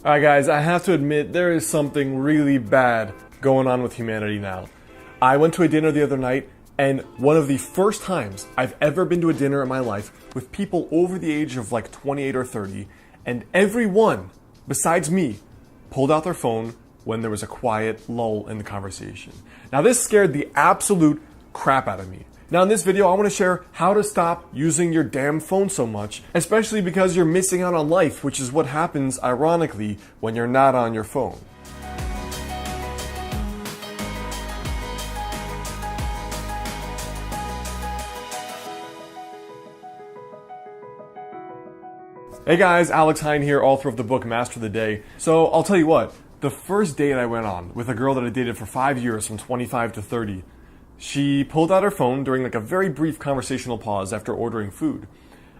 Alright guys, I have to admit there is something really bad going on with humanity now. I went to a dinner the other night, and one of the first times I've ever been to a dinner in my life with people over the age of like 28 or 30, and everyone, besides me, pulled out their phone when there was a quiet lull in the conversation. Now this scared the absolute crap out of me. Now in this video, I want to share how to stop using your damn phone so much, especially because you're missing out on life, which is what happens, ironically, when you're not on your phone. Hey guys, Alex Hine here, author of the book Master the Day. So I'll tell you what, the first date I went on with a girl that I dated for 5 years from 25 to 30, she pulled out her phone during like a very brief conversational pause after ordering food.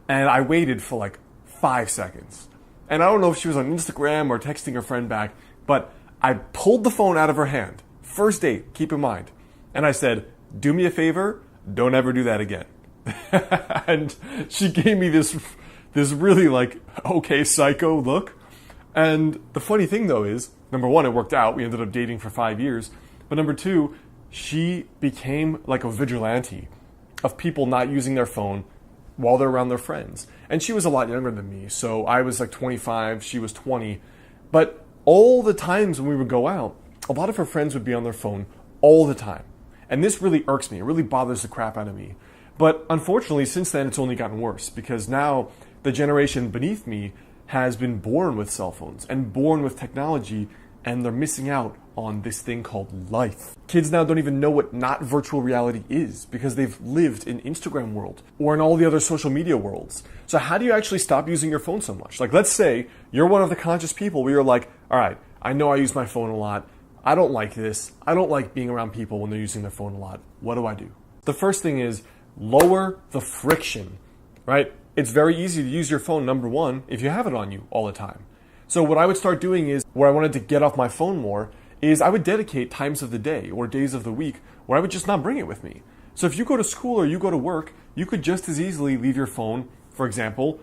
And I waited for like 5 seconds. And I don't know if she was on Instagram or texting her friend back, but I pulled the phone out of her hand. First date, keep in mind. And I said, do me a favor, don't ever do that again. And she gave me this really like, okay, psycho look. And the funny thing though is, number one, it worked out. We ended up dating for 5 years. But number two, she became like a vigilante of people not using their phone while they're around their friends. And she was a lot younger than me. So I was like 25, she was 20. But all the times when we would go out, a lot of her friends would be on their phone all the time. And this really irks me. It really bothers the crap out of me. But unfortunately, since then, it's only gotten worse because now the generation beneath me has been born with cell phones and born with technology, and they're missing out on this thing called life. Kids now don't even know what not virtual reality is because they've lived in Instagram world or in all the other social media worlds. So how do you actually stop using your phone so much? Like, let's say you're one of the conscious people where you're like, all right, I know I use my phone a lot. I don't like this. I don't like being around people when they're using their phone a lot. What do I do? The first thing is lower the friction, right? It's very easy to use your phone, number one, if you have it on you all the time. So what I would start doing is, where I wanted to get off my phone more, is I would dedicate times of the day or days of the week where I would just not bring it with me. So if you go to school or you go to work, you could just as easily leave your phone, for example,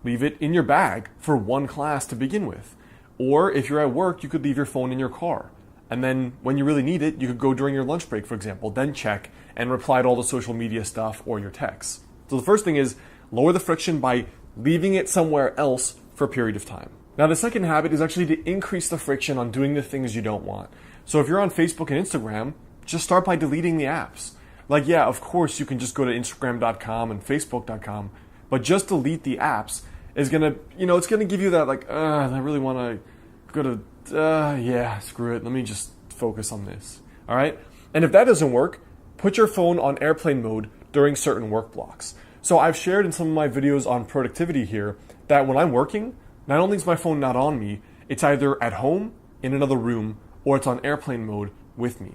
leave it in your bag for one class to begin with. Or if you're at work, you could leave your phone in your car. And then when you really need it, you could go during your lunch break, for example, then check and reply to all the social media stuff or your texts. So the first thing is lower the friction by leaving it somewhere else for a period of time. Now, the second habit is actually to increase the friction on doing the things you don't want. So if you're on Facebook and Instagram, just start by deleting the apps. Like, yeah, of course, you can just go to Instagram.com and Facebook.com, but just delete the apps is going to, it's going to give you that like, I really want to go to, yeah, screw it. Let me just focus on this. All right. And if that doesn't work, put your phone on airplane mode during certain work blocks. So I've shared in some of my videos on productivity here that when I'm working, not only is my phone not on me, it's either at home, in another room, or it's on airplane mode with me.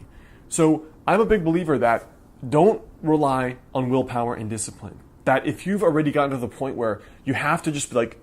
So I'm a big believer that don't rely on willpower and discipline. That if you've already gotten to the point where you have to just be like,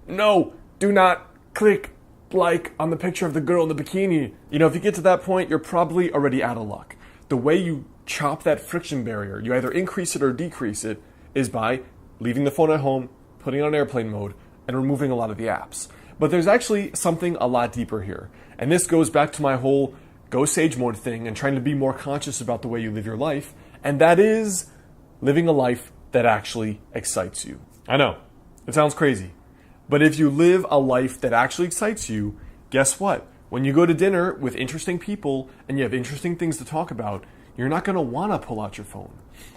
no, do not click like on the picture of the girl in the bikini. If you get to that point, you're probably already out of luck. The way you chop that friction barrier, you either increase it or decrease it, is by leaving the phone at home, putting it on airplane mode, and removing a lot of the apps. But there's actually something a lot deeper here. And this goes back to my whole go sage mode thing and trying to be more conscious about the way you live your life. And that is living a life that actually excites you. I know, it sounds crazy. But if you live a life that actually excites you, guess what? When you go to dinner with interesting people and you have interesting things to talk about, you're not gonna wanna pull out your phone.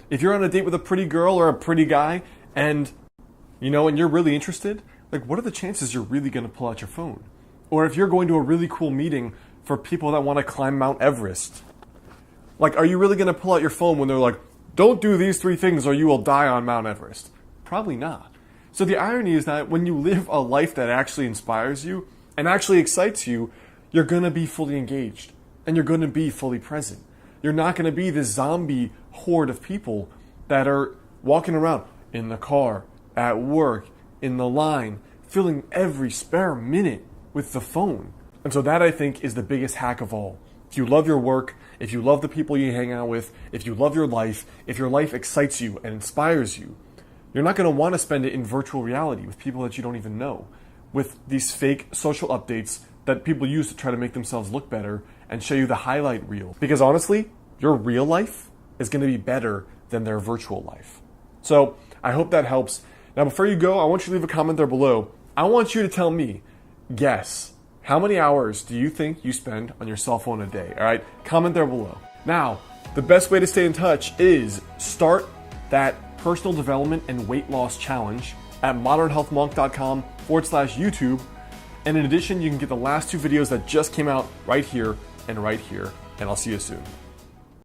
If you're on a date with a pretty girl or a pretty guy and you're really interested, like, what are the chances you're really going to pull out your phone? Or if you're going to a really cool meeting for people that want to climb Mount Everest, like, are you really going to pull out your phone when they're like, don't do these 3 things or you will die on Mount Everest? Probably not. So the irony is that when you live a life that actually inspires you and actually excites you, you're going to be fully engaged and you're going to be fully present. You're not going to be this zombie horde of people that are walking around in the car, at work, in the line, filling every spare minute with the phone. And so that, I think, is the biggest hack of all. If you love your work, if you love the people you hang out with, if you love your life, if your life excites you and inspires you, you're not going to want to spend it in virtual reality with people that you don't even know. with these fake social updates that people use to try to make themselves look better and show you the highlight reel. Because honestly, your real life is going to be better than their virtual life. So I hope that helps. Now, before you go, I want you to leave a comment there below. I want you to tell me, guess, how many hours do you think you spend on your cell phone a day? All right, comment there below. Now, the best way to stay in touch is start that personal development and weight loss challenge at modernhealthmonk.com/YouTube. And in addition, you can get the last 2 videos that just came out right here, and I'll see you soon.